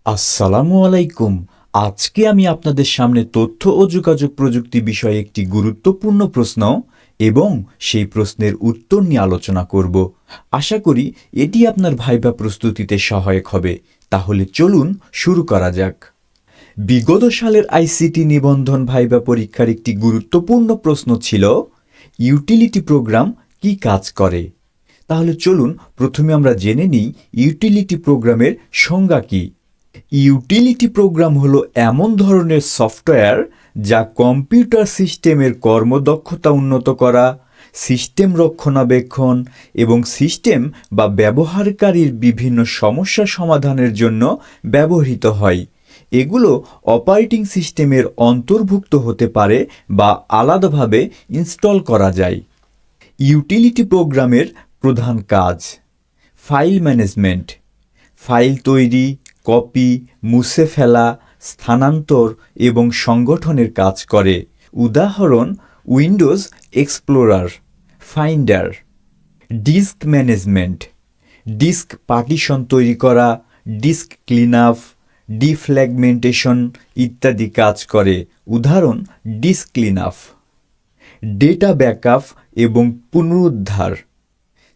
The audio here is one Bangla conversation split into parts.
আসসালামু আলাইকুম। আজকে আমি আপনাদের সামনে তথ্য ও যোগাযোগ প্রযুক্তি বিষয়ে একটি গুরুত্বপূর্ণ প্রশ্ন এবং সেই প্রশ্নের উত্তর নিয়ে আলোচনা করব। আশা করি এটি আপনার ভাইবা প্রস্তুতিতে সহায়ক হবে। তাহলে চলুন শুরু করা যাক। বিগত সালের আইসিটি নিবন্ধন ভাইবা পরীক্ষার একটি গুরুত্বপূর্ণ প্রশ্ন ছিল, ইউটিলিটি প্রোগ্রাম কি কাজ করে? তাহলে চলুন প্রথমে আমরা জেনে নিই ইউটিলিটি প্রোগ্রামের সংজ্ঞা কী। ইউটিলিটি প্রোগ্রাম হলো এমন ধরনের সফটওয়্যার যা কম্পিউটার সিস্টেমের কর্মদক্ষতা উন্নত করা, সিস্টেম রক্ষণাবেক্ষণ এবং সিস্টেম বা ব্যবহারকারীর বিভিন্ন সমস্যা সমাধানের জন্য ব্যবহৃত হয়। এগুলো অপারেটিং সিস্টেমের অন্তর্ভুক্ত হতে পারে বা আলাদাভাবে ইনস্টল করা যায়। ইউটিলিটি প্রোগ্রামের প্রধান কাজ: ফাইল ম্যানেজমেন্ট, ফাইল তৈরি, কপি, মুছে ফেলা, স্থানান্তর এবং সংগঠনের কাজ করে। উদাহরণ: Windows Explorer, Finder. Disk management, disk partition তৈরি করা, ডিস্ক ক্লিন আপ, ডিফ্র্যাগমেন্টেশন ইত্যাদি কাজ করে। উদাহরণ: disk clean up. Data backup এবং পুনরুদ্ধার,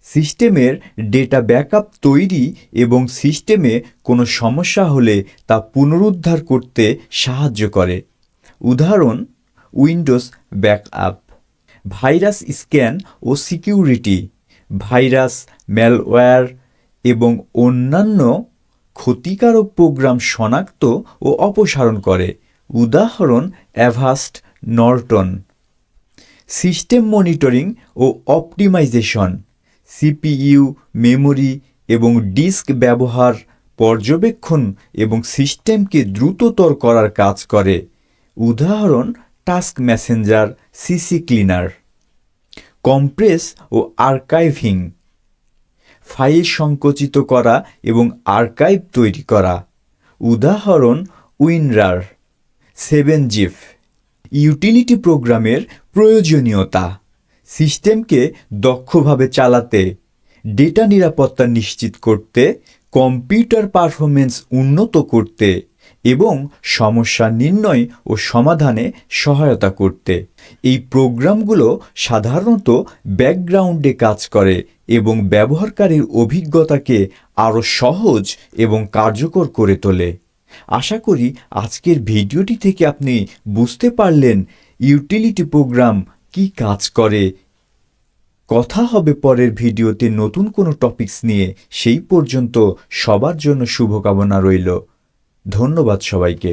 সিস্টেমের ডেটা ব্যাকআপ তৈরি এবং সিস্টেমে কোনো সমস্যা হলে তা পুনরুদ্ধার করতে সাহায্য করে। উদাহরণ: উইন্ডোজ ব্যাকআপ। ভাইরাস স্ক্যান ও সিকিউরিটি, ভাইরাস, ম্যালওয়্যার এবং অন্যান্য ক্ষতিকারক প্রোগ্রাম শনাক্ত ও অপসারণ করে। উদাহরণ: অ্যাভাস্ট নর্টন। সিস্টেম মনিটরিং ও অপটিমাইজেশন, সিপিইউ, মেমোরি এবং ডিস্ক ব্যবহার পর্যবেক্ষণ এবং সিস্টেমকে দ্রুততর করার কাজ করে। উদাহরণ: task messenger, CC cleaner. Compress ও আর্কাইভিং, ফাইল সংকুচিত করা এবং আর্কাইভ তৈরি করা। উদাহরণ: উইনরার, 7zip। ইউটিলিটি প্রোগ্রামের প্রয়োজনীয়তা: সিস্টেমকে দক্ষভাবে চালাতে, ডেটা নিরাপত্তা নিশ্চিত করতে, কম্পিউটার পারফরমেন্স উন্নত করতে এবং সমস্যা নির্ণয় ও সমাধানে সহায়তা করতে। এই প্রোগ্রামগুলো সাধারণত ব্যাকগ্রাউন্ডে কাজ করে এবং ব্যবহারকারীর অভিজ্ঞতাকে আরও সহজ এবং কার্যকর করে তোলে। আশা করি আজকের ভিডিওটি থেকে আপনি বুঝতে পারলেন ইউটিলিটি প্রোগ্রাম কি কাজ করে। কথা হবে পরের ভিডিওতে নতুন কোনো টপিকস নিয়ে। সেই পর্যন্ত সবার জন্য শুভকামনা রইল। ধন্যবাদ সবাইকে।